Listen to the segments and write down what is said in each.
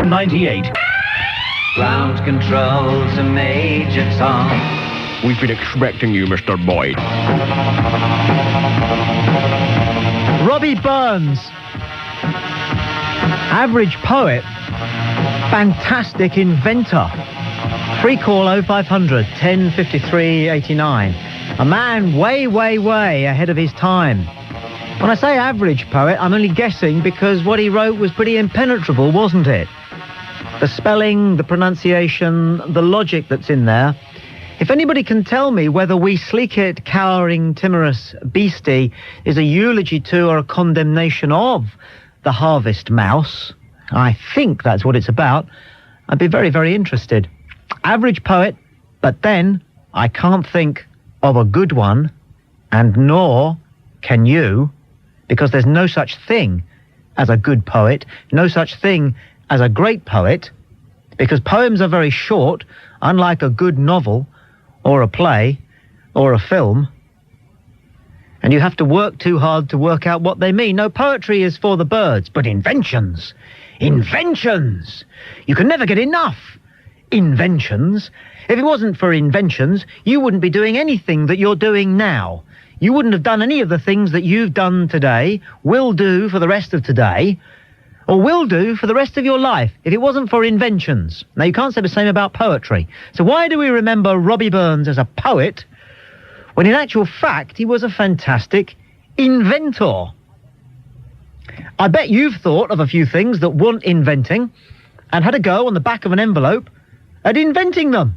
from 98. Ground control to Major Tom. We've been expecting you, Mr. Boyd. Robbie Burns. Average poet. Fantastic inventor. Free call 0500 1053 89. A man way, way, way ahead of his time. When I say average poet, I'm only guessing because what he wrote was pretty impenetrable, wasn't it? The spelling, the pronunciation, the logic that's in there. If anybody can tell me whether we sleek-it, cowering, timorous beastie is a eulogy to or a condemnation of the harvest mouse, I think that's what it's about, I'd be very, very interested. Average poet, but then I can't think of a good one, and nor can you, because there's no such thing as a good poet, no such thing as a great poet, because poems are very short, unlike a good novel or a play or a film, and you have to work too hard to work out what they mean. No, poetry is for the birds, but inventions, inventions! You can never get enough inventions. If it wasn't for inventions, you wouldn't be doing anything that you're doing now. You wouldn't have done any of the things that you've done today, will do for the rest of today, or will do for the rest of your life if it wasn't for inventions. Now, you can't say the same about poetry. So why do we remember Robbie Burns as a poet when in actual fact he was a fantastic inventor? I bet you've thought of a few things that want inventing and had a go on the back of an envelope at inventing them.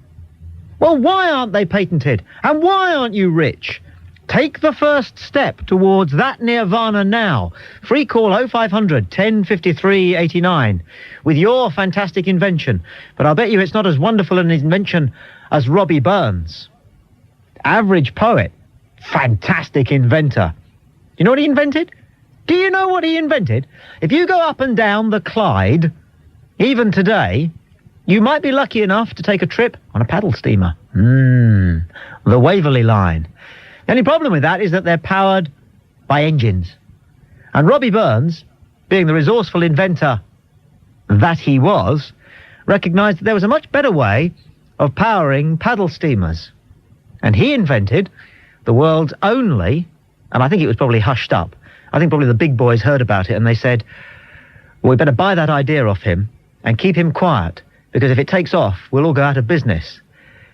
Well, why aren't they patented? And why aren't you rich? Take the first step towards that nirvana now. Free call 0500 1053 89 with your fantastic invention. But I'll bet you it's not as wonderful an invention as Robbie Burns. Average poet. Fantastic inventor. You know what he invented? Do you know what he invented? If you go up and down the Clyde, even today, you might be lucky enough to take a trip on a paddle steamer. The Waverley Line. The only problem with that is that they're powered by engines. And Robbie Burns, being the resourceful inventor that he was, recognised that there was a much better way of powering paddle steamers. And he invented the world's only, and I think it was probably hushed up, I think probably the big boys heard about it and they said, well, we better buy that idea off him and keep him quiet, because if it takes off, we'll all go out of business.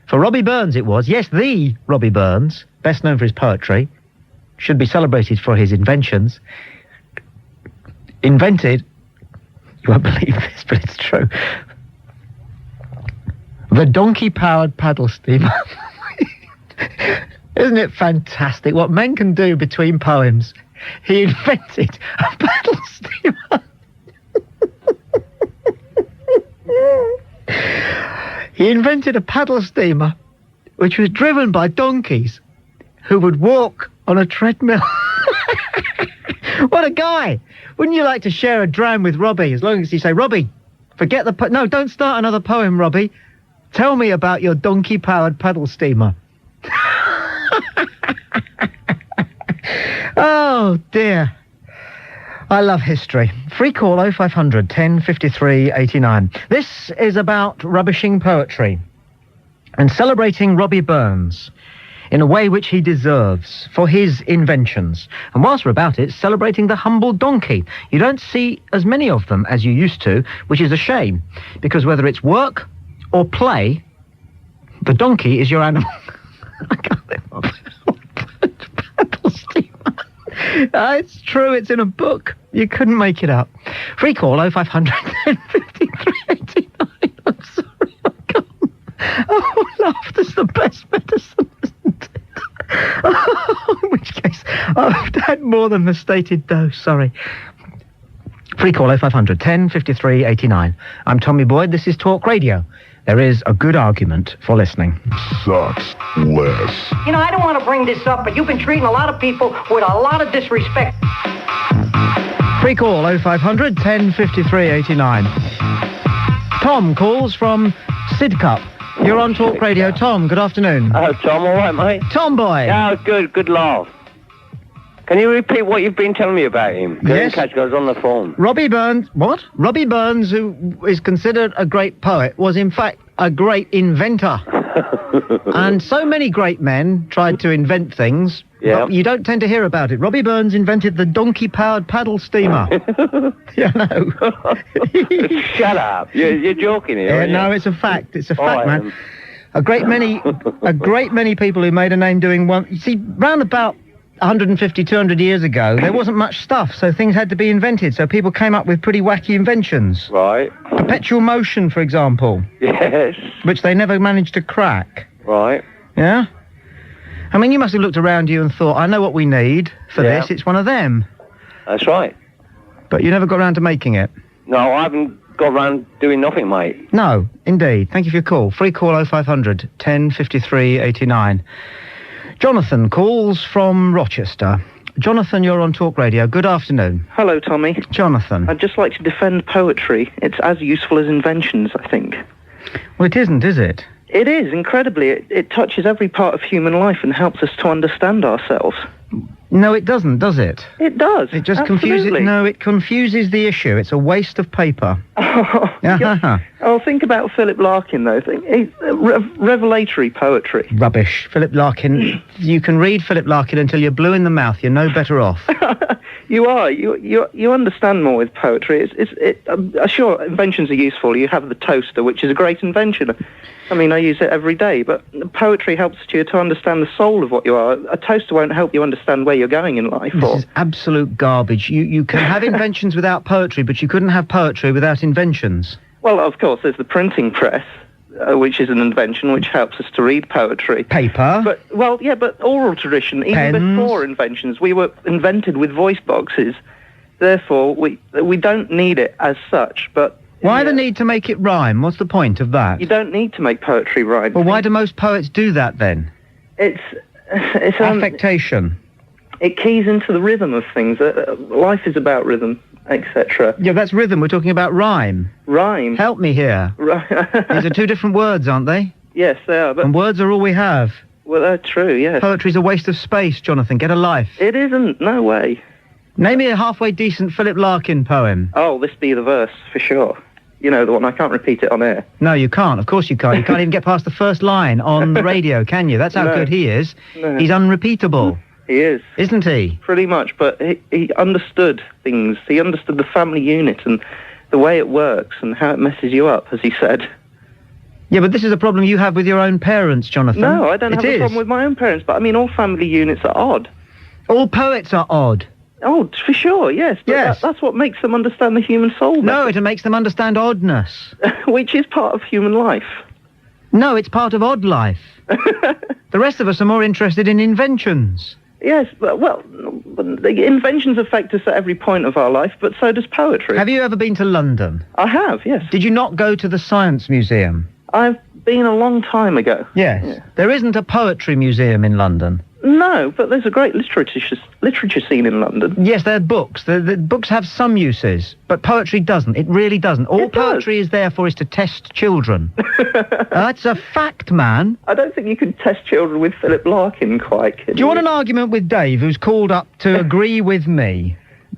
For Robbie Burns it was, yes, the Robbie Burns, best known for his poetry, should be celebrated for his inventions, invented, you won't believe this, but it's true, the donkey-powered paddle steamer. Isn't it fantastic what men can do between poems? He invented a paddle steamer. He invented a paddle steamer which was driven by donkeys who would walk on a treadmill. What a guy! Wouldn't you like to share a dram with Robbie, as long as you say, Robbie, forget the... No, don't start another poem, Robbie. Tell me about your donkey-powered paddle steamer. Oh, dear. I love history. Free call 0500 1053 89. This is about rubbishing poetry and celebrating Robbie Burns in a way which he deserves for his inventions. And whilst we're about it, celebrating the humble donkey. You don't see as many of them as you used to, which is a shame, because whether it's work or play, the donkey is your animal. I can't live up. Paddle steamer. It's true, it's in a book. You couldn't make it up. Free call 0500 1053 89. I'm sorry, I can't. Oh, laughter's the best medicine, isn't it? Oh, in which case, I've had more than the stated dose, sorry. Free call 0500 1053 89. I'm Tommy Boyd, this is Talk Radio. There is a good argument for listening. Sucks less. You know, I don't want to bring this up, but you've been treating a lot of people with a lot of disrespect. Free call 0500 1053 89. Tom calls from Sidcup. You're on Talk Radio. Tom, good afternoon. Oh, Tom, all right, mate? Tom boy. Yeah, good laugh. Can you repeat what you've been telling me about him? Yes. Catch goes on the phone. Robbie Burns, what? Robbie Burns, who is considered a great poet, was in fact a great inventor. And so many great men tried to invent things, but you don't tend to hear about it. Robbie Burns invented the donkey-powered paddle steamer. Yeah, no. Shut up. You're joking here, aren't you? No, it's a fact. It's a fact, man. A great many people who made a name doing one... You see, round about 150, 200 years ago, there wasn't much stuff, so things had to be invented. So people came up with pretty wacky inventions. Right. Perpetual motion, for example. Yes. Which they never managed to crack. Right. Yeah? I mean, you must have looked around you and thought, I know what we need for this. It's one of them. That's right. But you never got around to making it. No, I haven't got around doing nothing, mate. No, indeed. Thank you for your call. Free call 0500 10 53 89. Jonathan calls from Rochester. Jonathan, you're on Talk Radio. Good afternoon. Hello, Tommy. Jonathan. I'd just like to defend poetry. It's as useful as inventions, I think. Well, it isn't, is it? It is, incredibly. It touches every part of human life and helps us to understand ourselves. No, it doesn't, does it? It does. It just absolutely. confuses... No, it confuses the issue. It's a waste of paper. Oh, think about Philip Larkin, though. Revelatory poetry. Rubbish. Philip Larkin... You can read Philip Larkin until you're blue in the mouth. You're no better off. You are. You understand more with poetry. Sure, inventions are useful. You have the toaster, which is a great invention. I mean, I use it every day, but poetry helps you to understand the soul of what you are. A toaster won't help you understand where you're going in life. This is absolute garbage. You can have inventions without poetry, but you couldn't have poetry without inventions. Well, of course, there's the printing press, which is an invention which helps us to read poetry. Paper. But oral tradition, even before inventions, we were invented with voice boxes. Therefore, we don't need it as such, but... Why the need to make it rhyme? What's the point of that? You don't need to make poetry rhyme. Well, why do most poets do that, then? It's affectation. It keys into the rhythm of things. Life is about rhythm, etc. Yeah, that's rhythm. We're talking about rhyme. Rhyme. Help me here. These are two different words, aren't they? Yes, they are. But and words are all we have. Well, they're true, yes. Poetry's a waste of space, Jonathan. Get a life. It isn't. No way. Name me a halfway decent Philip Larkin poem. Oh, this be the verse, for sure. You know, the one. I can't repeat it on air. No, you can't. Of course you can't. You can't even get past the first line on the radio, can you? That's how good he is. No. He's unrepeatable. He is. Isn't he? Pretty much, but he understood things. He understood the family unit and the way it works and how it messes you up, as he said. Yeah, but this is a problem you have with your own parents, Jonathan. No, I don't have a problem with my own parents, but I mean, all family units are odd. All poets are odd. Oh, for sure, yes. But that's what makes them understand the human soul better. No, it makes them understand oddness. Which is part of human life. No, it's part of odd life. The rest of us are more interested in inventions. Yes, but, the inventions affect us at every point of our life, but so does poetry. Have you ever been to London? I have, yes. Did you not go to the Science Museum? I've been a long time ago. Yes. Yeah. There isn't a poetry museum in London. No, but there's a great literature scene in London. Yes, there are books. The books have some uses, but poetry doesn't. It really doesn't. All poetry is there for is to test children. That's a fact, man. I don't think you can test children with Philip Larkin quite. Do you want an argument with Dave, who's called up to agree with me?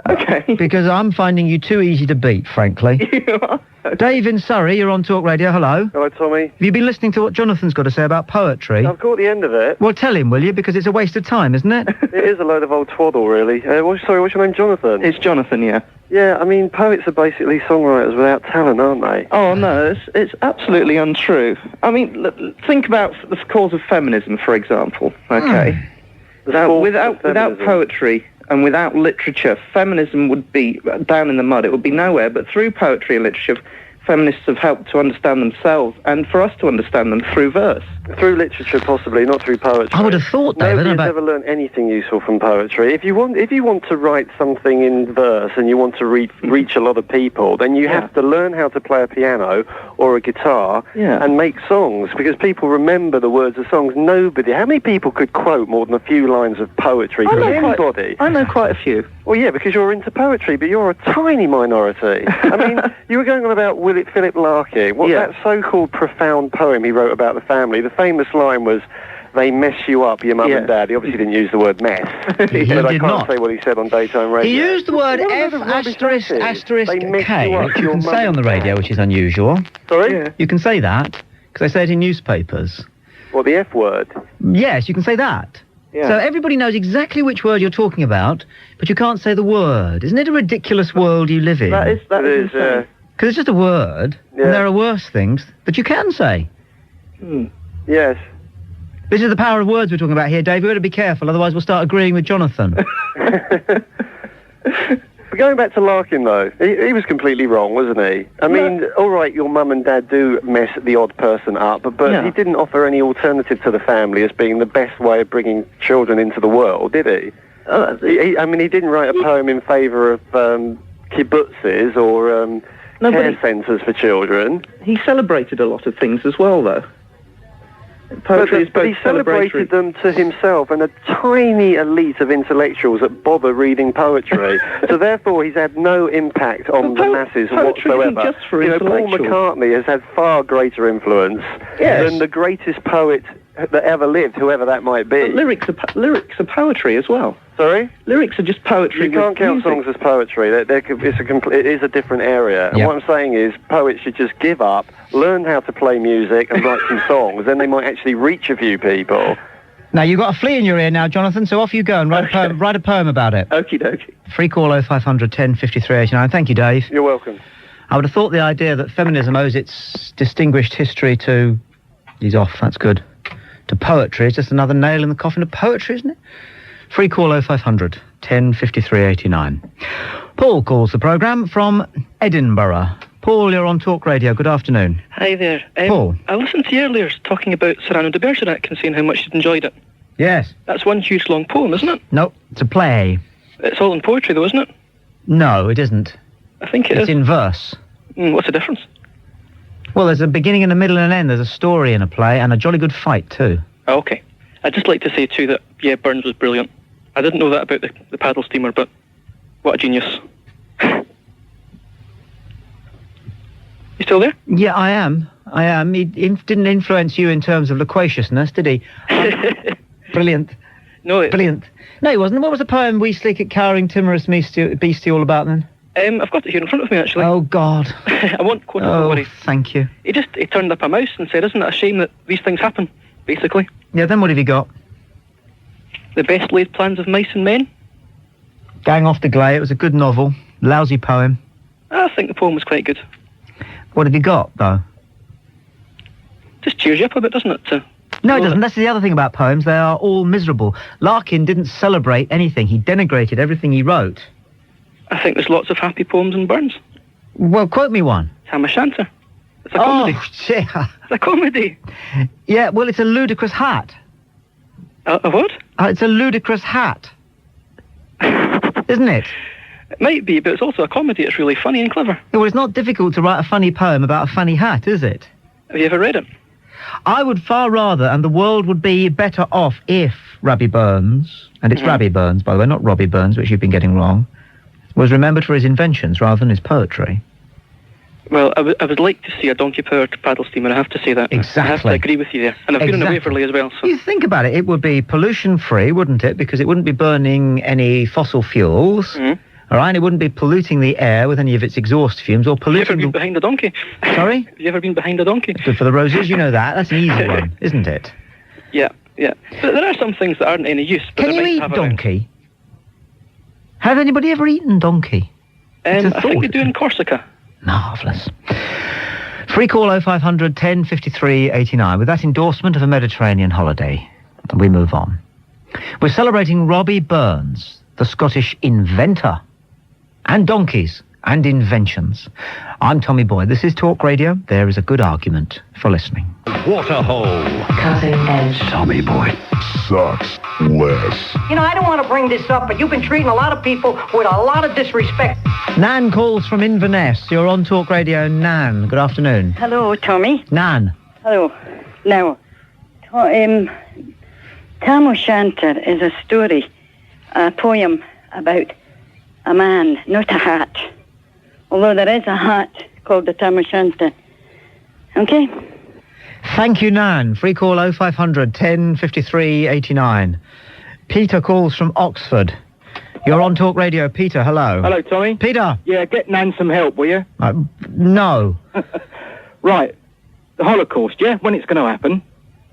Okay. Because I'm finding you too easy to beat, frankly. You are? Okay. Dave in Surrey, you're on Talk Radio. Hello. Hello, Tommy. Have you been listening to what Jonathan's got to say about poetry? I've caught the end of it. Well, tell him, will you? Because it's a waste of time, isn't it? It is a load of old twaddle, really. What's your name, Jonathan? It's Jonathan, yeah. Yeah, I mean, poets are basically songwriters without talent, aren't they? Oh, no, it's absolutely untrue. I mean, think about the cause of feminism, for example, okay? Without poetry and without literature, feminism would be down in the mud. It would be nowhere. But through poetry and literature, feminists have helped to understand themselves and for us to understand them through verse. Through literature, possibly, not through poetry. I would have thought, David. Nobody's ever learned anything useful from poetry. If you want to write something in verse and you want to reach a lot of people, then you have to learn how to play a piano or a guitar and make songs, because people remember the words of songs. How many people could quote more than a few lines of poetry from anybody? I know quite a few. Well, yeah, because you're into poetry, but you're a tiny minority. I mean, you were going on about Philip Larkin. That so-called profound poem he wrote about the family. The famous line was, they mess you up, your mum and dad. He obviously didn't use the word mess. He but I did can't not say what he said on daytime radio. He used the word F asterisk asterisk K, which you can say on the radio, which is unusual. Sorry? Yeah. You can say that, because they say it in newspapers. What, the F word? Yes, you can say that. Yeah. So everybody knows exactly which word you're talking about, but you can't say the word. Isn't it a ridiculous world you live in? That is because it's just a word, and there are worse things that you can say. Yes. This is the power of words we're talking about here, Dave. We've got to be careful, otherwise we'll start agreeing with Jonathan. But going back to Larkin, though, he was completely wrong, wasn't he? I mean, all right, your mum and dad do mess the odd person up, but he didn't offer any alternative to the family as being the best way of bringing children into the world, did he? I mean, he didn't write a poem in favour of kibbutzes or care centres for children. He celebrated a lot of things as well, though. Poetry is both he celebrated them to himself and a tiny elite of intellectuals that bother reading poetry. So therefore, he's had no impact on the masses whatsoever. Isn't just for Paul intellectuals. McCartney has had far greater influence than the greatest poet that ever lived, whoever that might be. But lyrics are poetry as well. Sorry? Lyrics are just poetry. You can't count music. songs as poetry. It is a different area. And what I'm saying is poets should just give up, learn how to play music and write some songs. Then they might actually reach a few people. Now, you've got a flea in your ear now, Jonathan, so off you go and write a poem about it. Okie dokie. Free call 0500 10 53 89. Thank you, Dave. You're welcome. I would have thought the idea that feminism owes its distinguished history to... He's off, that's good. To poetry is just another nail in the coffin of poetry, isn't it? Free call 0500 10 53 89. Paul calls the programme from Edinburgh. Paul, you're on Talk Radio. Good afternoon. Hi there. Paul. I listened to you earlier talking about Cyrano de Bergerac and saying how much you'd enjoyed it. Yes. That's one huge long poem, isn't it? No, it's a play. It's all in poetry, though, isn't it? No, it isn't. I think it's in verse. What's the difference? Well, there's a beginning and a middle and an end. There's a story in a play and a jolly good fight, too. Oh, okay. I'd just like to say, too, that, Burns was brilliant. I didn't know that about the paddle steamer, but what a genius. You still there? Yeah, I am. He didn't influence you in terms of loquaciousness, did he? Brilliant. No. Brilliant. No, he wasn't. What was the poem, We Sleek at Cowering Timorous Beastie, all about, then? I've got it here in front of me, actually. Oh, God. I won't quote it, don't worry. Thank you. He turned up a mouse and said, isn't it a shame that these things happen, basically? Yeah, then what have you got? The best laid plans of mice and men. Gang Off the Glay. It was a good novel. Lousy poem. I think the poem was quite good. What have you got, though? Just cheers you up a bit, doesn't it? No, it doesn't. That's the other thing about poems. They are all miserable. Larkin didn't celebrate anything. He denigrated everything he wrote. I think there's lots of happy poems in Burns. Well, quote me one. Tam O'Shanter. It's a comedy. Oh, yeah. It's a comedy. Yeah, well, it's a ludicrous hat. A what? It's a ludicrous hat. Isn't it? It might be, but it's also a comedy. It's really funny and clever. Well, it's not difficult to write a funny poem about a funny hat, is it? Have you ever read it? I would far rather, and the world would be better off if Robbie Burns, and it's Robbie Burns, by the way, not Robbie Burns, which you've been getting wrong, was remembered for his inventions rather than his poetry. Well, I would like to see a donkey-powered paddle steamer, I have to say that. Exactly. I have to agree with you there. And I've been in Waverley as well, so... You think about it, it would be pollution-free, wouldn't it? Because it wouldn't be burning any fossil fuels. All right, and it wouldn't be polluting the air with any of its exhaust fumes or polluting... Have you ever been behind a donkey? Sorry? Have you ever been behind a donkey? Good for the roses, you know that. That's an easy one, isn't it? Yeah. But there are some things that aren't any use. But Can you eat donkey? Have anybody ever eaten donkey? I think they do in Corsica. Marvellous. Free call 0500 10 53 89. With that endorsement of a Mediterranean holiday, we move on. We're celebrating Robbie Burns, the Scottish inventor, and donkeys and inventions. I'm Tommy Boyd. This is Talk Radio. There is a good argument for listening. Waterhole. Cutting edge. Tommy Boyd. Sucks less. You know, I don't want to bring this up, but you've been treating a lot of people with a lot of disrespect. Nan calls from Inverness. You're on Talk Radio. Nan, good afternoon. Hello, Tommy. Nan. Hello. Now, Tam O'Shanter is a story, a poem about a man, not a hat. Although there is a hat called the Tam O'Shanter. Okay? Thank you, Nan. Free call 0500 10 53 89. Peter calls from Oxford. You're on Talk Radio. Peter, hello. Hello, Tommy. Peter. Yeah, get Nan some help, will you? No. Right. The Holocaust, yeah? When it's going to happen.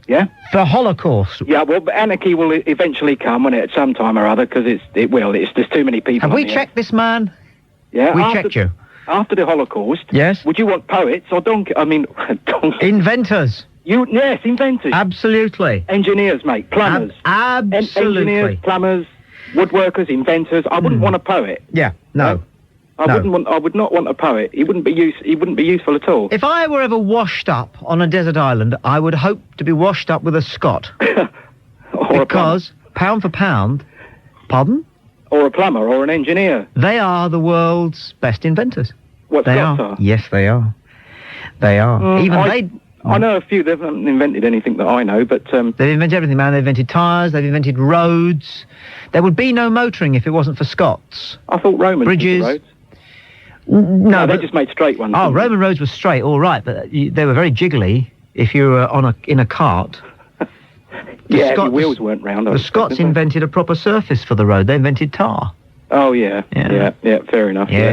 Yeah? The Holocaust? Yeah, well, anarchy will eventually come, won't it, at some time or other, because there's too many people. Have we checked this man? Yeah. We checked you. After the Holocaust... Yes? Would you want poets or donkeys? Inventors. Yes, inventors. Absolutely. Engineers, mate. Plumbers. Absolutely. Engineers, plumbers, woodworkers, inventors. I wouldn't want a poet. Yeah, no. I would not want a poet. He wouldn't be useful at all. If I were ever washed up on a desert island, I would hope to be washed up with a Scot. Because, pound for pound... Pardon? Or a plumber, or an engineer. They are the world's best inventors. What Scots are? Yes, they are. They are. I know a few. They haven't invented anything that I know, but... They've invented everything, man. They've invented tyres, they've invented roads. There would be no motoring if it wasn't for Scots. I thought Romans Bridges. did the roads. No, they just made straight ones. Oh, Roman roads were straight, all right, but they were very jiggly if you were in a cart. The wheels weren't round. The Scots invented a proper surface for the road. They invented tar. Oh, yeah, fair enough. Yeah.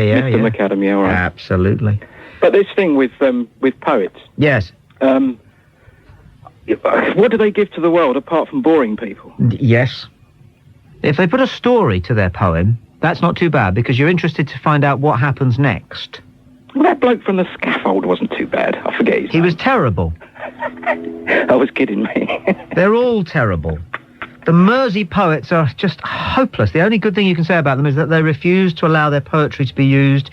Academy, all right. Absolutely. But this thing with poets... Yes. What do they give to the world apart from boring people? Yes. If they put a story to their poem, that's not too bad, because you're interested to find out what happens next. Well, that bloke from the scaffold wasn't too bad. I forget his name. He was terrible. I was kidding me. They're all terrible. The Mersey poets are just hopeless. The only good thing you can say about them is that they refuse to allow their poetry to be used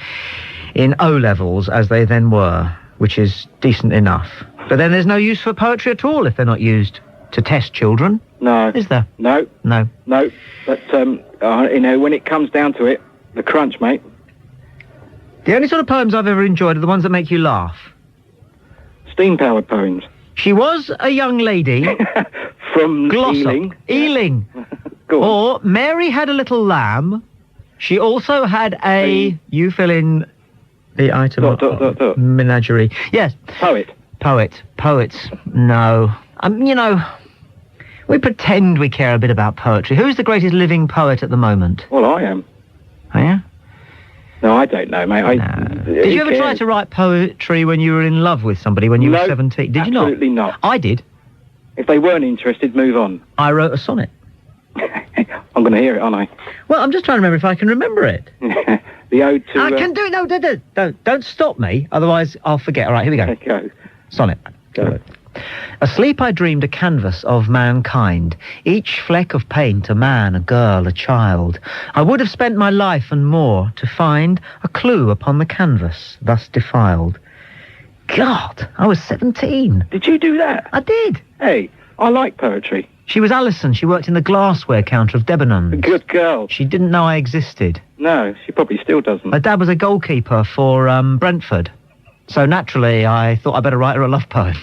in O-levels, as they then were, which is decent enough. But then there's no use for poetry at all if they're not used to test children. No. Is there? No. But, when it comes down to it, the crunch, mate. The only sort of poems I've ever enjoyed are the ones that make you laugh. Steam-powered poems. She was a young lady... From Glossop. Ealing. Or Mary had a little lamb. She also had a... You fill in the item... Menagerie. Yes. Poets. No. We pretend we care a bit about poetry. Who's the greatest living poet at the moment? Well, I am. Oh, yeah? No, I don't know, mate. Did you ever try to write poetry when you were in love with somebody when you were 17? Did you not? Absolutely not. I did. If they weren't interested, move on. I wrote a sonnet. I'm going to hear it, aren't I? Well, I'm just trying to remember if I can remember it. The ode to... I can do it. No, don't stop me. Otherwise, I'll forget. All right, here we go. Go. Sonnet. Go. Asleep I dreamed a canvas of mankind, each fleck of paint a man, a girl, a child. I would have spent my life and more to find a clue upon the canvas thus defiled. God, I was 17. Did you do that? I did. Hey, I like poetry. She was Alison. She worked in the glassware counter of Debenhams. Good girl. She didn't know I existed. No, she probably still doesn't. Her dad was a goalkeeper for Brentford. So naturally, I thought I'd better write her a love poem.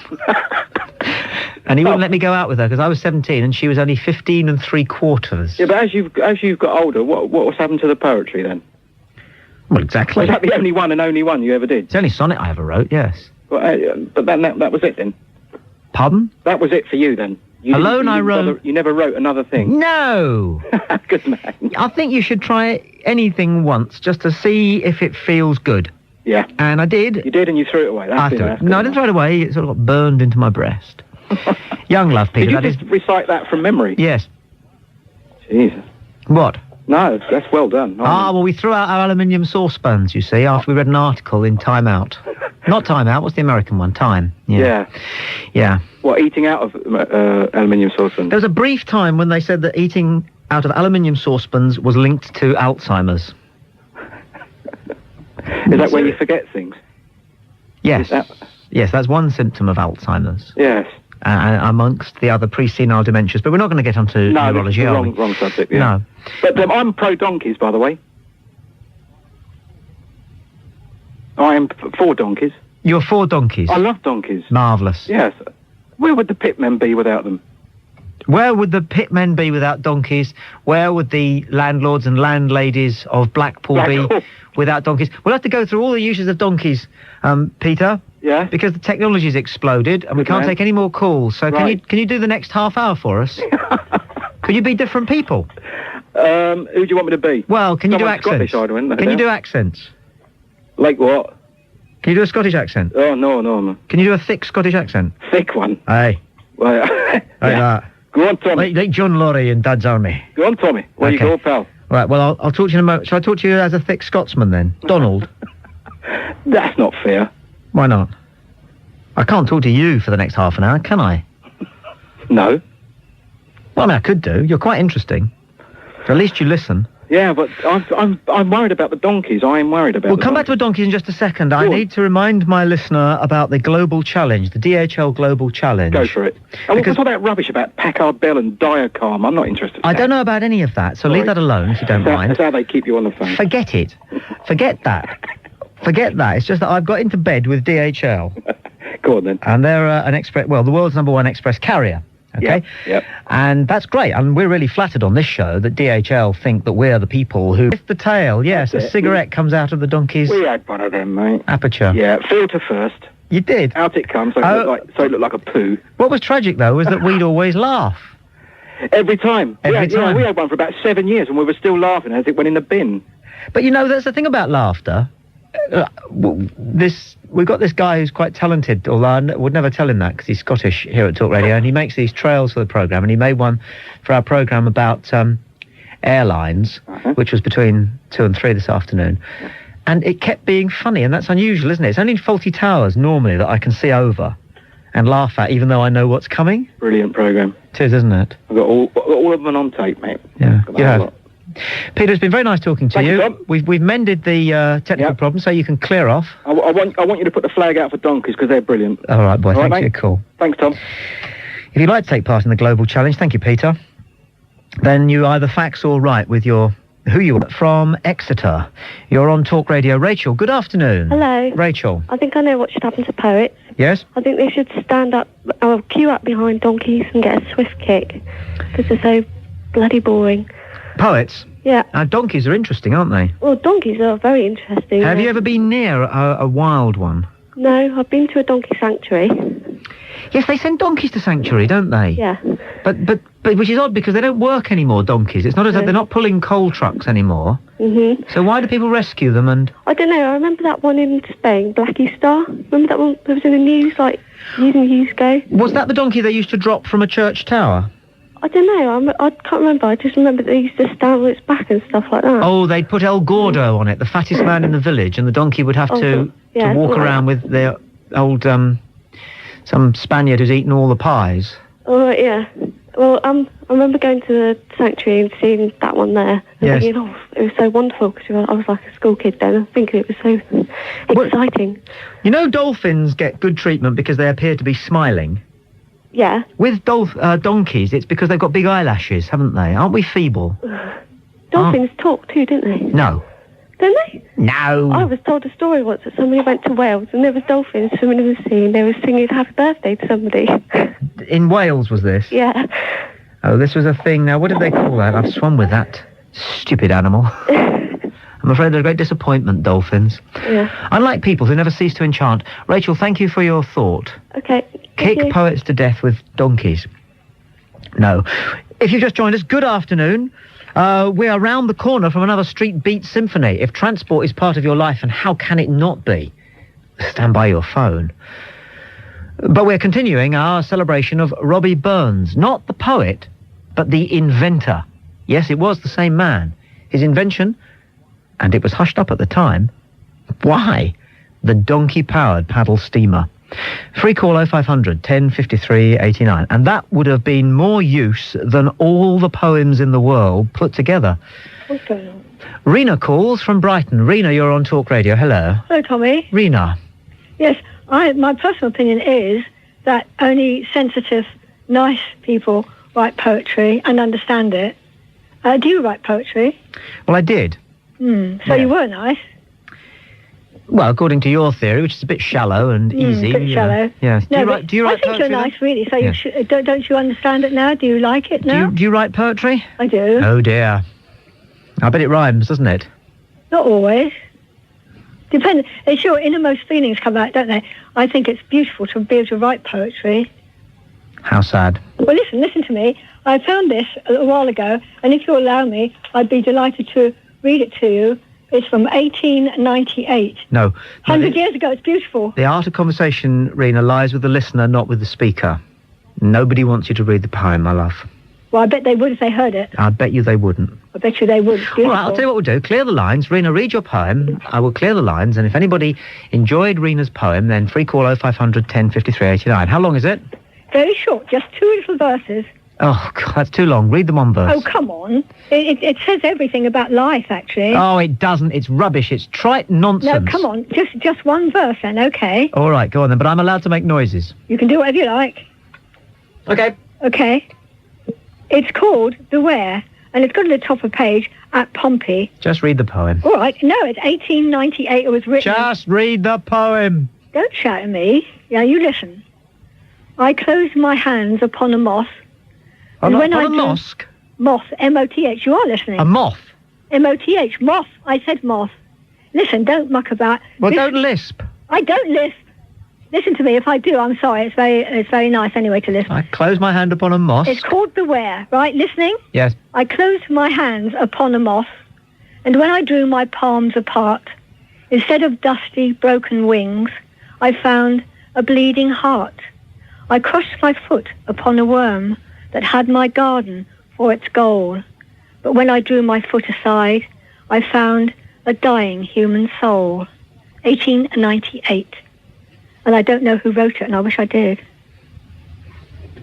And he wouldn't let me go out with her because I was 17 and she was only 15 3/4. Yeah, but as you've got older, what's happened to the poetry then? Well, exactly. Was that the only one you ever did? It's the only sonnet I ever wrote, yes. But then that was it then? Pardon? That was it for you then? You never wrote another thing? No! Good man. I think you should try anything once just to see if it feels good. Yeah. And I did. You did and you threw it away. I didn't throw it away. It sort of got burned into my breast. Young love, Peter. Did you just recite that from memory? Yes. Jesus. What? No, that's well done. Well, we threw out our aluminium saucepans, you see, after we read an article in Time Out. Not Time Out, what's the American one? Time. Yeah. What, eating out of aluminium saucepans? There was a brief time when they said that eating out of aluminium saucepans was linked to Alzheimer's. Is that where you forget things? Yes. Yes, that's one symptom of Alzheimer's. Yes. Amongst the other pre-senile dementias, but we're not going to get onto neurology, are we? Wrong subject, yeah. No. But I'm pro-donkeys, by the way. I am for donkeys. You're for donkeys? I love donkeys. Marvellous. Yes. Where would the pitmen be without them? Where would the pitmen be without donkeys? Where would the landlords and landladies of Blackpool be without donkeys? We'll have to go through all the uses of donkeys, Peter. Yeah? Because the technology's exploded and we can't take any more calls. So can you do the next half hour for us? Could you be different people? Who do you want me to be? Well, can you do accents? Scottish, Can you do accents? Like what? Can you do a Scottish accent? Oh, no. Can you do a thick Scottish accent? Thick one? Aye. Well, like that. Go on, Tommy. Like John Laurie in Dad's Army. Go on, Tommy. Where you go, pal? Right, well, I'll talk to you in a moment. Shall I talk to you as a thick Scotsman, then? Donald? That's not fair. Why not? I can't talk to you for the next half an hour, can I? No. Well, I mean, I could do. You're quite interesting. At least you listen. Yeah, but I'm worried about the donkeys. I'm worried about We'll come back to the donkeys in just a second. I need to remind my listener about the Global Challenge, the DHL Global Challenge. Go for it. And what's all that rubbish about Packard Bell and Diacom? I'm not interested in I don't know about any of that, so leave that alone if you don't mind. That's how they keep you on the phone. Forget it. Forget that. Forget that. It's just that I've got into bed with DHL. Go on, then. And they're an express, well, the world's #1 express carrier. Okay? Yep. And that's great. And we're really flattered on this show that DHL think that we're the people who lift the tail. Yes, a cigarette comes out of the donkey's... We had one of them, mate. Aperture. Yeah, filter first. You did? Out it comes, so it looked like a poo. What was tragic, though, was that we'd always laugh. Every time. Every time. Yeah, we had one for about 7 years and we were still laughing as it went in the bin. But, you know, that's the thing about laughter. We've got this guy who's quite talented, although I would never tell him that because he's Scottish here at Talk Radio, and he makes these trails for the programme, and he made one for our programme about airlines, which was between 2 and 3 this afternoon. And it kept being funny, and that's unusual, isn't it? It's only in Fawlty Towers, normally, that I can see over and laugh at, even though I know what's coming. Brilliant programme. It is, isn't it? I've got all of them on tape, mate. Yeah, you have. Peter, it's been very nice talking to you. Tom. We've mended the technical problem, so you can clear off. I want you to put the flag out for donkeys because they're brilliant. All right, boy. Thanks for mate? your call. Thanks, Tom. If you'd like to take part in the Global Challenge, thank you, Peter, then you either fax or write with your who you are from Exeter. You're on Talk Radio. Rachel, good afternoon. Hello. Rachel. I think I know what should happen to poets. Yes? I think they should stand up, or queue up behind donkeys and get a swift kick because they're so bloody boring. Poets? Yeah. Donkeys are interesting, aren't they? Well, donkeys are very interesting. Have you ever been near a wild one? No, I've been to a donkey sanctuary. Yes, they send donkeys to sanctuary, don't they? Yeah. But which is odd because they don't work anymore, donkeys. It's not as though they're not pulling coal trucks anymore. Mm-hmm. So why do people rescue them and... I don't know, I remember that one in Spain, Blackie Star. Remember that one that was in the news, like, years and years ago? Was that the donkey they used to drop from a church tower? I don't know, I can't remember. I just remember they used to stand on its back and stuff like that. Oh, they'd put El Gordo on it, the fattest man in the village, and the donkey would have to walk around with their old, some Spaniard who's eaten all the pies. Oh, yeah. Well, I remember going to the sanctuary and seeing that one there. And thinking, oh, it was so wonderful, because I was like a school kid then, and thinking it was so exciting. You know dolphins get good treatment because they appear to be smiling? Yeah. With donkeys, it's because they've got big eyelashes, haven't they? Aren't we feeble? Dolphins talk too, didn't they? No. Don't they? No. I was told a story once that somebody went to Wales and there was dolphins swimming in the sea and they were singing happy birthday to somebody. In Wales, was this? Yeah. Oh, this was a thing. Now, what did they call that? I've swum with that stupid animal. I'm afraid they're a great disappointment, dolphins. Yeah. Unlike people who never cease to enchant. Rachel, thank you for your thought. Okay. Kick poets to death with donkeys. No. If you've just joined us, good afternoon. We are round the corner from another Street Beat symphony. If transport is part of your life, and how can it not be? Stand by your phone. But we're continuing our celebration of Robbie Burns. Not the poet, but the inventor. Yes, it was the same man. His invention, and it was hushed up at the time. Why? The donkey-powered paddle steamer. Free call 0500 1053 89. And that would have been more use than all the poems in the world put together. What's going on? Rena calls from Brighton. Rena, you're on Talk Radio. Hello. Hello, Tommy. Rena. Yes, my personal opinion is that only sensitive, nice people write poetry and understand it. Do you write poetry? Well, I did. So you were nice. Well, according to your theory, which is a bit shallow and easy. Bit shallow. Yes. No, do you write I think poetry, you're nice, really. So don't you understand it now? Do you like it now? Do you write poetry? I do. Oh, dear. I bet it rhymes, doesn't it? Not always. Depends. It's your innermost feelings come out, don't they? I think it's beautiful to be able to write poetry. How sad. Well, listen to me. I found this a while ago, and if you'll allow me, I'd be delighted to read it to you. It's from 1898. No. 100 years ago. It's beautiful. The art of conversation, Rena, lies with the listener, not with the speaker. Nobody wants you to read the poem, my love. Well, I bet they would if they heard it. I bet you they wouldn't. I bet you they would. It's beautiful. All right, I'll tell you what we'll do. Clear the lines. Rena, read your poem. I will clear the lines, and if anybody enjoyed Rena's poem, then free call 0500 10 53 89. How long is it? Very short, just 2 little verses. Oh, God, that's too long. Read them on verse. Oh, come on. It says everything about life, actually. Oh, it doesn't. It's rubbish. It's trite nonsense. No, come on. Just one verse then, okay? All right, go on then. But I'm allowed to make noises. You can do whatever you like. Okay. Okay. It's called The Where, and it's got at the top of the page, at Pompey. Just read the poem. All right. No, it's 1898. It was written... Just read the poem. Don't shout at me. Yeah, you listen. I closed my hands upon a moth. Upon a mosque? Moth, M-O-T-H. You are listening. A moth? M-O-T-H. Moth. I said moth. Listen, don't muck about. Well, don't lisp. I don't lisp. Listen to me. If I do, I'm sorry. It's very nice anyway to lisp. I close my hand upon a mosque. It's called The Where, right? Listening? Yes. I closed my hands upon a moth, and when I drew my palms apart, instead of dusty, broken wings, I found a bleeding heart. I crushed my foot upon a worm that had my garden for its goal. But when I drew my foot aside, I found a dying human soul. 1898. And I don't know who wrote it, and I wish I did.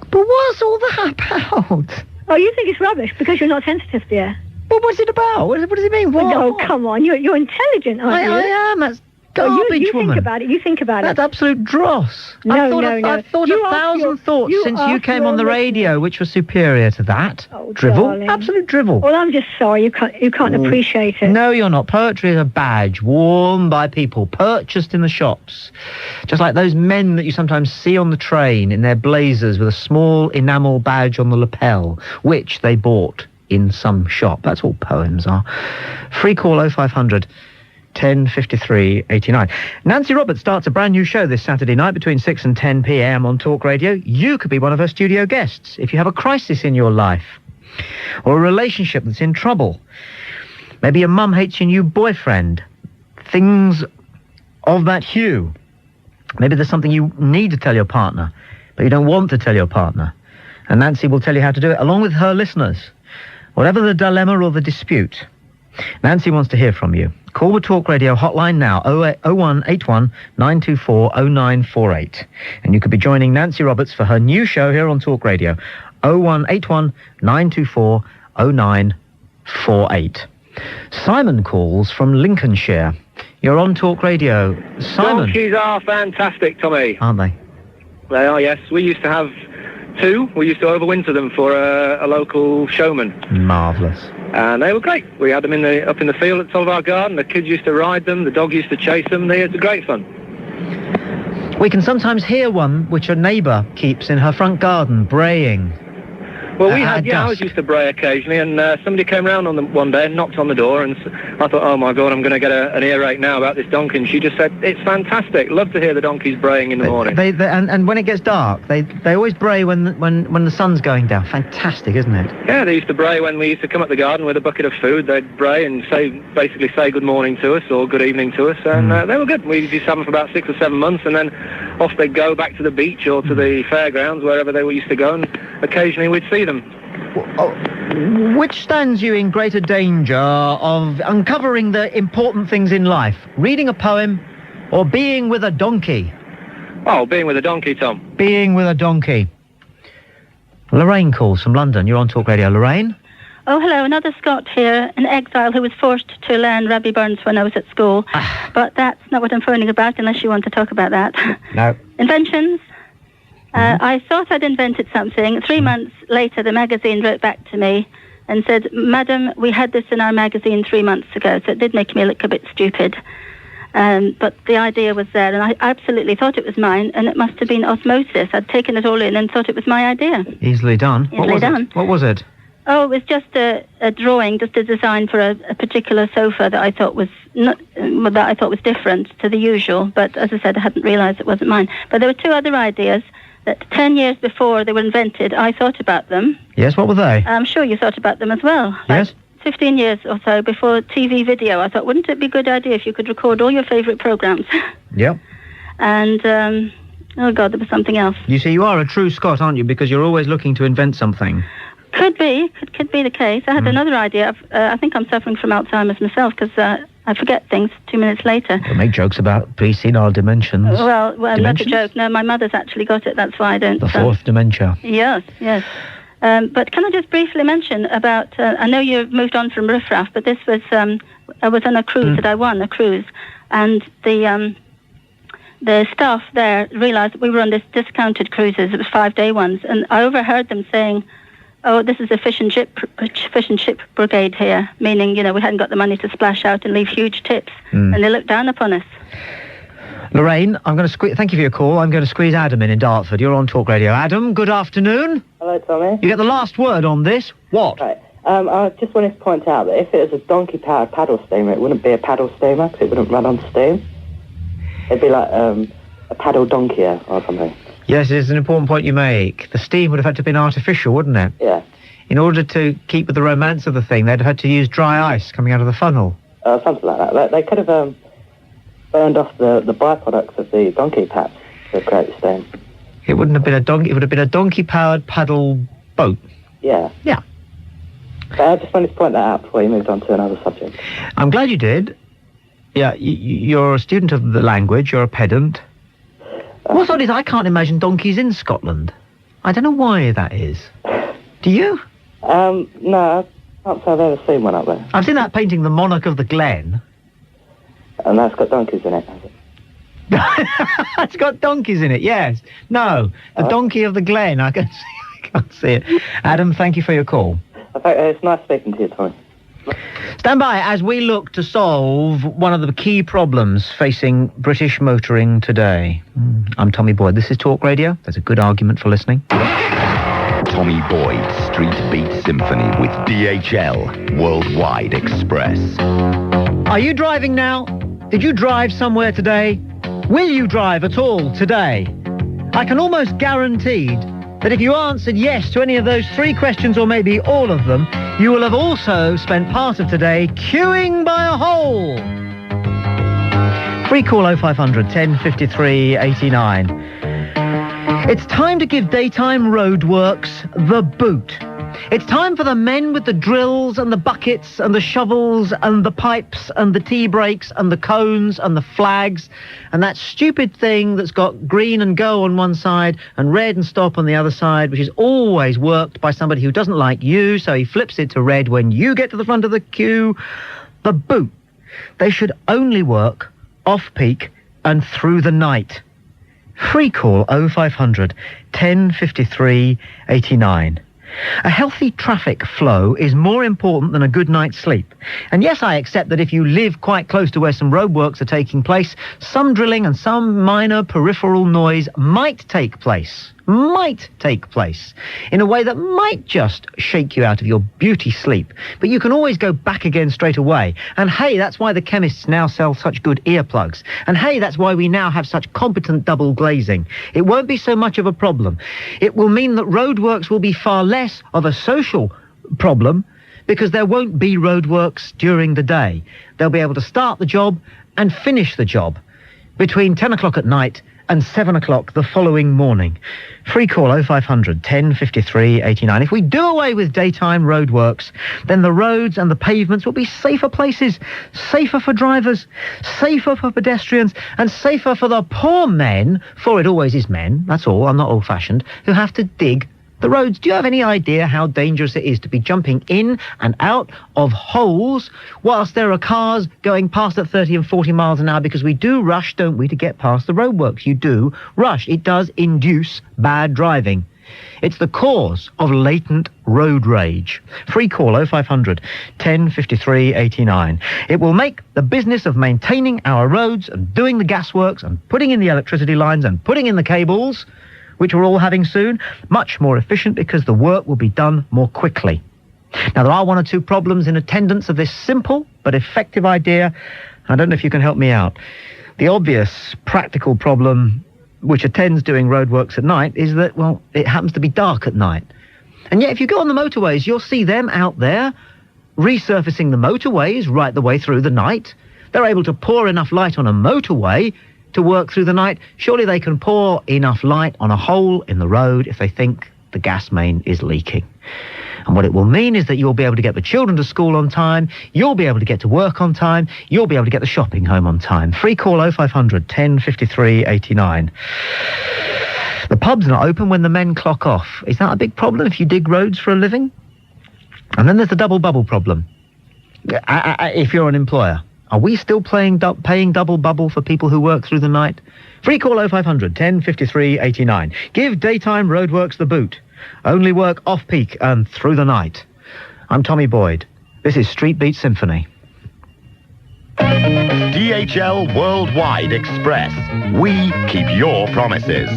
But what's all that about? Oh, you think it's rubbish because you're not sensitive, dear. But what's it about? What does it mean? What? Oh, come on. You're intelligent, aren't you? I am. That's garbage, you woman. think about it. You think about That's it. absolute dross. No. I've thought a thousand thoughts since you came on the radio, which were superior to that. Oh, drivel. darling. Absolute drivel. Well, I'm just sorry. You can't appreciate it. No, you're not. Poetry is a badge worn by people, purchased in the shops. Just like those men that you sometimes see on the train in their blazers with a small enamel badge on the lapel, which they bought in some shop. That's all poems are. Free call 0500 10 53 89. Nancy Roberts starts a brand new show this Saturday night between 6 and 10 p.m. on Talk Radio. You could be one of her studio guests if you have a crisis in your life or a relationship that's in trouble. Maybe your mum hates your new boyfriend. Things of that hue. Maybe there's something you need to tell your partner, but you don't want to tell your partner. And Nancy will tell you how to do it along with her listeners. Whatever the dilemma or the dispute, Nancy wants to hear from you. Call the Talk Radio hotline now, 0181 924 0948. And you could be joining Nancy Roberts for her new show here on Talk Radio, 0181 924 0948. Simon calls from Lincolnshire. You're on Talk Radio. Simon. Donkeys are fantastic, Tommy. Aren't they? They are, yes. We used to have 2. We used to overwinter them for a local showman. Marvellous. And they were great. We had them up in the field at the top of our garden. The kids used to ride them. The dog used to chase them. It's great fun. We can sometimes hear one which a neighbour keeps in her front garden, braying. Well, ours used to bray occasionally, and somebody came round on them one day and knocked on the door, and I thought, oh my God, I'm going to get an earache now about this donkey. And she just said, it's fantastic. Love to hear the donkeys braying in the morning. And when it gets dark, they always bray when the sun's going down. Fantastic, isn't it? Yeah, they used to bray when we used to come up the garden with a bucket of food. They'd bray and basically say good morning to us or good evening to us, and they were good. We used to have them for about 6 or 7 months, and then off they'd go back to the beach or to the fairgrounds, wherever they used to go, and occasionally we'd see them. Which stands you in greater danger of uncovering the important things in life? Reading a poem or being with a donkey? Oh, being with a donkey, Tom. Being with a donkey. Lorraine calls from London. You're on Talk Radio. Lorraine? Oh, hello. Another Scot here, an exile who was forced to learn Rabbie Burns when I was at school. But that's not what I'm phoning about, unless you want to talk about that. No. Inventions. I thought I'd invented something. 3 months later, the magazine wrote back to me and said, Madam, we had this in our magazine 3 months ago, so it did make me look a bit stupid. But the idea was there, and I absolutely thought it was mine, and it must have been osmosis. I'd taken it all in and thought it was my idea. Easily done. Easily done. What was it? Oh, it was just a drawing, just a design for a particular sofa that I thought was different to the usual. But as I said, I hadn't realised it wasn't mine. But there were two other ideas that 10 years before they were invented, I thought about them. Yes, what were they? I'm sure you thought about them as well. Yes. Like 15 years or so before TV video, I thought, wouldn't it be a good idea if you could record all your favourite programmes? Yep. And, oh God, there was something else. You see, you are a true Scot, aren't you? Because you're always looking to invent something. Could be the case. I had another idea. I think I'm suffering from Alzheimer's myself because I forget things 2 minutes later. You'll make jokes about pre-senile dimensions. Well, not a joke. No, my mother's actually got it. That's why I don't... The fourth dementia. Yes. But can I just briefly mention about... I know you've moved on from riffraff, but this was... I was on a cruise that I won, a cruise, and the staff there realised that we were on this discounted cruises. It was 5-day ones, and I overheard them saying... Oh, this is a fish and chip brigade here, meaning, we hadn't got the money to splash out and leave huge tips, and they looked down upon us. Lorraine, I'm going to thank you for your call. I'm going to squeeze Adam in Dartford. You're on Talk Radio. Adam, good afternoon. Hello, Tommy. You get the last word on this. What? Right. I just wanted to point out that if it was a donkey-powered paddle steamer, it wouldn't be a paddle steamer because it wouldn't run on steam. It'd be like a paddle donkey or something. Yes, it's an important point you make. The steam would have had to have been artificial, wouldn't it? Yeah. In order to keep with the romance of the thing, they'd have had to use dry ice coming out of the funnel. Something like that. They could have burned off the byproducts of the donkey paps to create steam. It wouldn't have been a donkey. It would have been a donkey-powered paddle boat. Yeah. Yeah. But I just wanted to point that out before you moved on to another subject. I'm glad you did. Yeah, you're a student of the language. You're a pedant. What's odd is I can't imagine donkeys in Scotland. I don't know why that is. Do you? No, I can't say I've ever seen one up there. I've seen that painting, The Monarch of the Glen. And that's got donkeys in it, has it? It's got donkeys in it, yes. No, the Donkey of the Glen. I can't see it. Adam, thank you for your call. It's nice speaking to you, Tommy. Stand by as we look to solve one of the key problems facing British motoring today. I'm Tommy Boyd. This is Talk Radio. There's a good argument for listening. Tommy Boyd's Street Beat Symphony with DHL Worldwide Express. Are you driving now? Did you drive somewhere today? Will you drive at all today? I can almost guarantee that if you answered yes to any of those three questions, or maybe all of them, you will have also spent part of today queuing by a hole. Free call 0500 1053 89. It's time to give daytime roadworks the boot. It's time for the men with the drills and the buckets and the shovels and the pipes and the tea breaks and the cones and the flags and that stupid thing that's got green and go on one side and red and stop on the other side, which is always worked by somebody who doesn't like you, so he flips it to red when you get to the front of the queue. The boot. They should only work off-peak and through the night. Free call 0500 1053 89. A healthy traffic flow is more important than a good night's sleep. And yes, I accept that if you live quite close to where some roadworks are taking place, some drilling and some minor peripheral noise might take place in a way that might just shake you out of your beauty sleep. But you can always go back again straight away. And hey, that's why the chemists now sell such good earplugs. And hey, that's why we now have such competent double glazing. It won't be so much of a problem. It will mean that roadworks will be far less of a social problem because there won't be roadworks during the day. They'll be able to start the job and finish the job between 10 o'clock at night and 7 o'clock the following morning. Free call 0500 1053 89. If we do away with daytime roadworks, then the roads and the pavements will be safer places, safer for drivers, safer for pedestrians, and safer for the poor men, for it always is men, that's all, I'm not old-fashioned, who have to dig the roads. Do you have any idea how dangerous it is to be jumping in and out of holes whilst there are cars going past at 30 and 40 miles an hour? Because we do rush, don't we, to get past the roadworks. You do rush. It does induce bad driving. It's the cause of latent road rage. Free call 0500 1053 89. It will make the business of maintaining our roads and doing the gasworks and putting in the electricity lines and putting in the cables, which we're all having soon, much more efficient because the work will be done more quickly. Now, there are one or two problems in attendance of this simple but effective idea. I don't know if you can help me out. The obvious practical problem which attends doing roadworks at night is that, well, it happens to be dark at night. And yet, if you go on the motorways, you'll see them out there resurfacing the motorways right the way through the night. They're able to pour enough light on a motorway to work through the night. Surely they can pour enough light on a hole in the road if they think the gas main is leaking. And what it will mean is that you'll be able to get the children to school on time, you'll be able to get to work on time, you'll be able to get the shopping home on time. Free call 0500 10 53 89. The pub's not open when the men clock off. Is that a big problem if you dig roads for a living? And then there's the double bubble problem. If you're an employer, are we still paying double bubble for people who work through the night? Free call 0500 10 53 89. Give daytime roadworks the boot. Only work off-peak and through the night. I'm Tommy Boyd. This is Street Beat Symphony. DHL Worldwide Express. We keep your promises.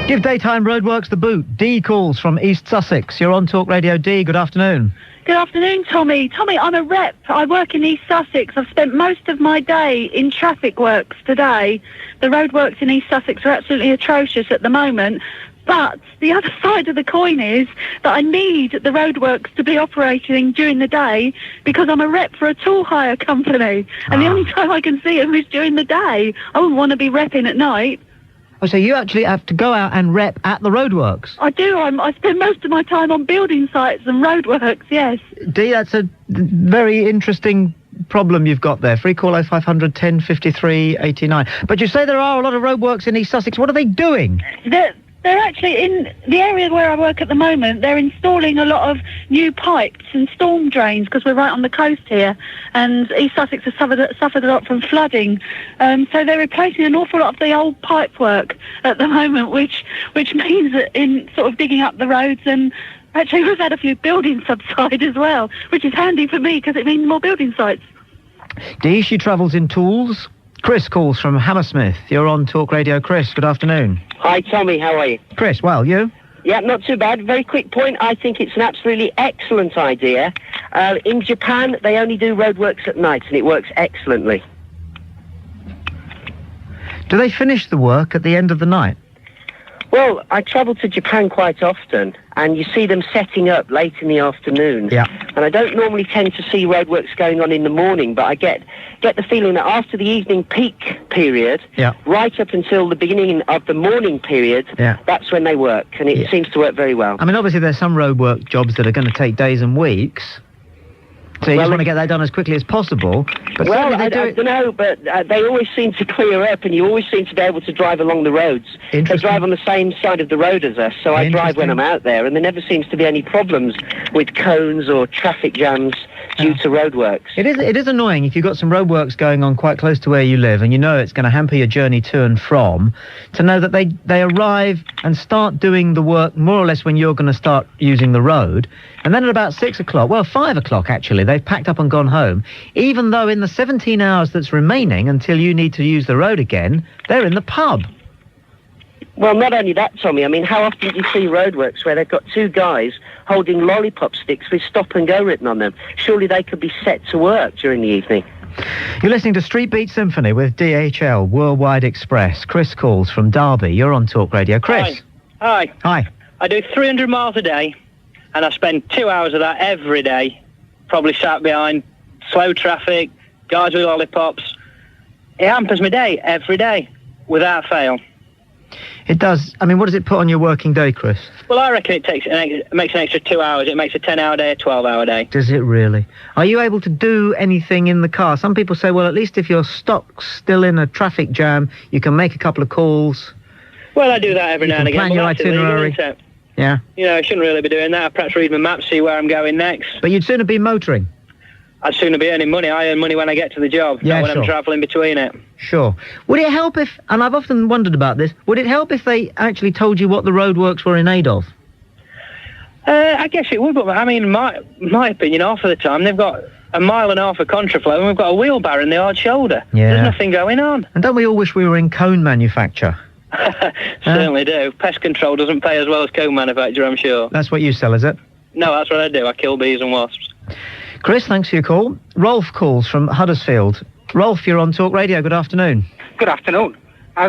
Give daytime roadworks the boot. Dee calls from East Sussex. You're on Talk Radio. Dee, good afternoon. Good afternoon, Tommy. Tommy, I'm a rep. I work in East Sussex. I've spent most of my day in traffic works today. The roadworks in East Sussex are absolutely atrocious at the moment. But the other side of the coin is that I need the roadworks to be operating during the day because I'm a rep for a tool hire company. And the only time I can see them is during the day. I wouldn't want to be repping at night. Oh, so you actually have to go out and rep at the roadworks? I do. I spend most of my time on building sites and roadworks, yes. Dee, that's a very interesting problem you've got there. Free call 0500 10 53 89. But you say there are a lot of roadworks in East Sussex. What are they doing? They're actually, in the area where I work at the moment, they're installing a lot of new pipes and storm drains because we're right on the coast here, and East Sussex has suffered a lot from flooding. So they're replacing an awful lot of the old pipe work at the moment, which means that in sort of digging up the roads, and actually we've had a few buildings subside as well, which is handy for me because it means more building sites. Dee, she travels in tools. Chris calls from Hammersmith. You're on Talk Radio. Chris, good afternoon. Hi, Tommy. How are you? Chris, well, you? Yeah, not too bad. Very quick point. I think it's an absolutely excellent idea. In Japan, they only do roadworks at night, and it works excellently. Do they finish the work at the end of the night? Well, I travel to Japan quite often, and you see them setting up late in the afternoon. Yeah. And I don't normally tend to see roadworks going on in the morning, but I get the feeling that after the evening peak period, right up until the beginning of the morning period, that's when they work, and it seems to work very well. I mean, obviously there's some roadwork jobs that are going to take days and weeks, so you just want to get that done as quickly as possible. But well, I don't know, but they always seem to clear up, and you always seem to be able to drive along the roads. They drive on the same side of the road as us, so I drive when I'm out there, and there never seems to be any problems with cones or traffic jams due to roadworks. It is annoying if you've got some roadworks going on quite close to where you live, and you know it's going to hamper your journey to and from, to know that they arrive and start doing the work more or less when you're going to start using the road, and then at about 6 o'clock, well, 5 o'clock actually, they've packed up and gone home, even though in the 17 hours that's remaining until you need to use the road again, they're in the pub. Well, not only that, Tommy. I mean, how often do you see roadworks where they've got two guys holding lollipop sticks with stop and go written on them? Surely they could be set to work during the evening. You're listening to Street Beat Symphony with DHL Worldwide Express. Chris calls from Derby. You're on Talk Radio. Chris. Hi. Hi. I do 300 miles a day, and I spend 2 hours of that every day, probably sat behind slow traffic, guys with lollipops. It hampers my day every day, without fail. It does. I mean, what does it put on your working day, Chris? Well, I reckon it makes an extra 2 hours. It makes a 10-hour day a 12-hour day. Does it really? Are you able to do anything in the car? Some people say, well, at least if you're stuck still in a traffic jam, you can make a couple of calls. Well, I do that every now and again. Plan your itinerary. Yeah. You know, I shouldn't really be doing that. I'd perhaps read my map, see where I'm going next. But you'd sooner be motoring. I'd sooner be earning money. I earn money when I get to the job, not when I'm travelling between it. Sure. Would it help if, and I've often wondered about this, would it help if they actually told you what the roadworks were in aid of? I guess it would, but I mean, my opinion, half of the time, they've got a mile and a half of contraflow and we've got a wheelbarrow in the hard shoulder. Yeah. There's nothing going on. And don't we all wish we were in cone manufacture? Certainly do. Pest control doesn't pay as well as comb manufacture, I'm sure. That's what you sell, is it? No, that's what I do. I kill bees and wasps. Chris, thanks for your call. Rolf calls from Huddersfield. Rolf, you're on Talk Radio. Good afternoon. Good afternoon. I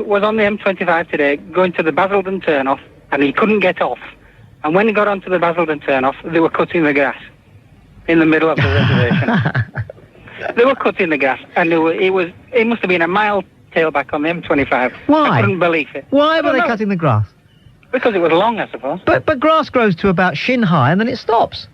was on the M25 today, going to the Basildon turn-off, and he couldn't get off. And when he got onto the Basildon turn-off, they were cutting the grass in the middle of the reservation. They were cutting the grass, and it must have been a mile tailback on the M25. Why? I couldn't believe it. Why were they cutting the grass? Because it was long, I suppose. But grass grows to about shin high and then it stops.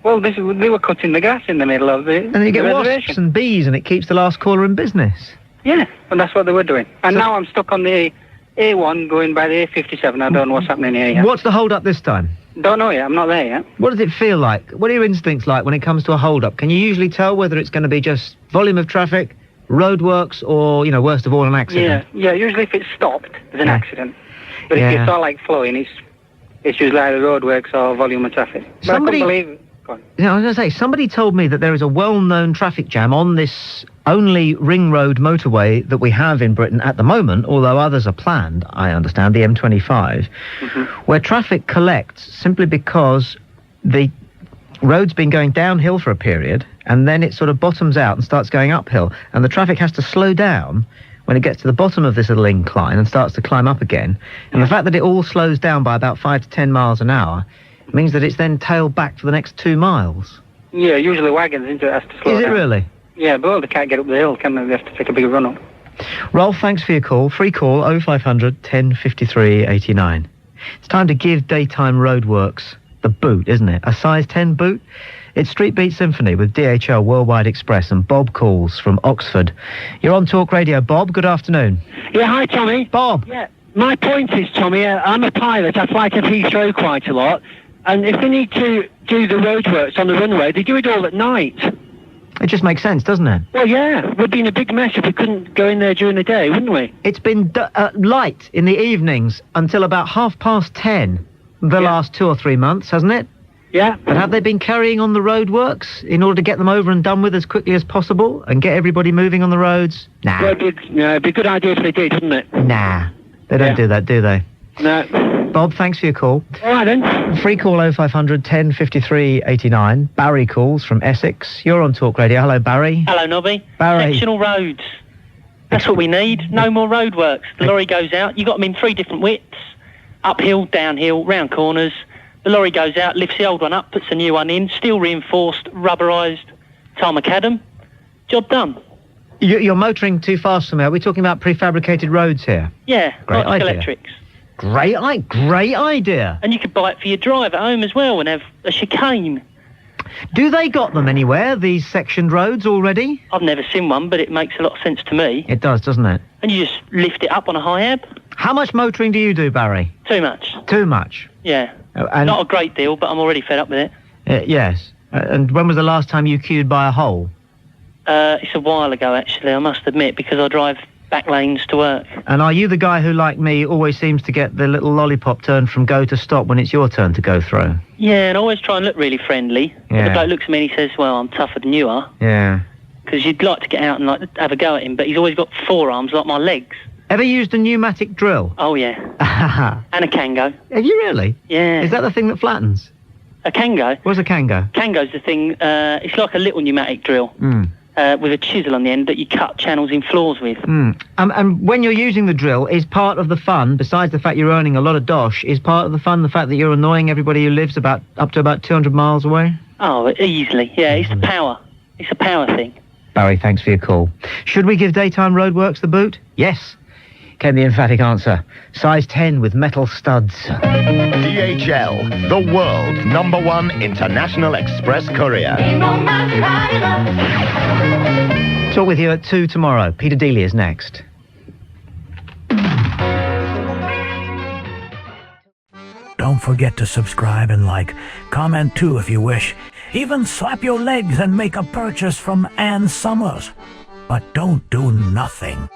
Well, they were cutting the grass in the middle of the And then you get wasps and bees and it keeps the last caller in business. Yeah, and that's what they were doing. And now I'm stuck on the A1 going by the A57. I don't know what's happening here yet. What's the hold-up this time? Don't know yet. I'm not there yet. What does it feel like? What are your instincts like when it comes to a hold-up? Can you usually tell whether it's going to be just volume of traffic, roadworks, or, worst of all, an accident? Yeah, usually if it's stopped, there's an accident. But if you saw like flowing, it's usually either roadworks or volume of traffic. But I couldn't believe it. Go on. I was going to say, somebody told me that there is a well-known traffic jam on this only ring road motorway that we have in Britain at the moment, although others are planned, I understand, the M25, where traffic collects simply because the road's been going downhill for a period, and then it sort of bottoms out and starts going uphill, and the traffic has to slow down when it gets to the bottom of this little incline and starts to climb up again. And the fact that it all slows down by about 5 to 10 miles an hour means that it's then tailed back for the next 2 miles. Yeah, usually wagons into it has to slow down. Is it really? Yeah, but they can't get up the hill, can they? They have to take a big run up. Rolf, thanks for your call. Free call 0500 1053 89. It's time to give Daytime Roadworks the boot, isn't it? A size 10 boot? It's Street Beat Symphony with DHL Worldwide Express, and Bob calls from Oxford. You're on Talk Radio. Bob, good afternoon. Yeah, hi, Tommy. Bob. Yeah, my point is, Tommy, I'm a pilot. I fly to Heathrow quite a lot. And if they need to do the roadworks on the runway, they do it all at night. It just makes sense, doesn't it? Well, yeah. We'd be in a big mess if we couldn't go in there during the day, wouldn't we? It's been light in the evenings until about 10:30 the last 2 or 3 months, hasn't it? Yeah. But have they been carrying on the roadworks in order to get them over and done with as quickly as possible and get everybody moving on the roads? Nah. Well, it'd be a good idea if they did, wouldn't it? Nah. They don't do that, do they? No. Bob, thanks for your call. All right, then. Free call 0500 1053 89. Barry calls from Essex. You're on Talk Radio. Hello, Barry. Hello, Nobby. Barry. Sectional roads. That's what we need. No more roadworks. The lorry goes out. You've got them in 3 different widths. Uphill, downhill, round corners. The lorry goes out, lifts the old one up, puts a new one in, steel reinforced, rubberised, tarmacadam. Job done. You're motoring too fast for me. Are we talking about prefabricated roads here? Yeah, Great like idea. electrics. Great idea. And you could buy it for your drive at home as well and have a chicane. Do they got them anywhere, these sectioned roads already? I've never seen one, but it makes a lot of sense to me. It does, doesn't it? And you just lift it up on a high ab. How much motoring do you do, Barry? Too much. Too much? Yeah. And not a great deal, but I'm already fed up with it. Yes. And when was the last time you queued by a hole? It's a while ago, actually, I must admit, because I drive back lanes to work. And are you the guy who, like me, always seems to get the little lollipop turn from go to stop when it's your turn to go through? Yeah, and I always try and look really friendly. Yeah. The bloke looks at me and he says, well, I'm tougher than you are. Yeah. Because you'd like to get out and have a go at him, but he's always got forearms like my legs. Ever used a pneumatic drill? Oh, yeah. And a Kango. Have you really? Yeah. Is that the thing that flattens? A Kango? What's a Kango? Kango's the thing, it's like a little pneumatic drill. With a chisel on the end that you cut channels in floors with. And when you're using the drill, is part of the fun, besides the fact you're earning a lot of dosh, is part of the fun the fact that you're annoying everybody who lives up to about 200 miles away? Oh, easily. Yeah, it's the power. It's a power thing. Barry, thanks for your call. Should we give Daytime Roadworks the boot? Yes. Came the emphatic answer. Size 10 with metal studs. DHL, the world's #1 international express courier. Talk with you at 2 tomorrow. Peter Dealey is next. Don't forget to subscribe and like. Comment too if you wish. Even slap your legs and make a purchase from Ann Summers. But don't do nothing.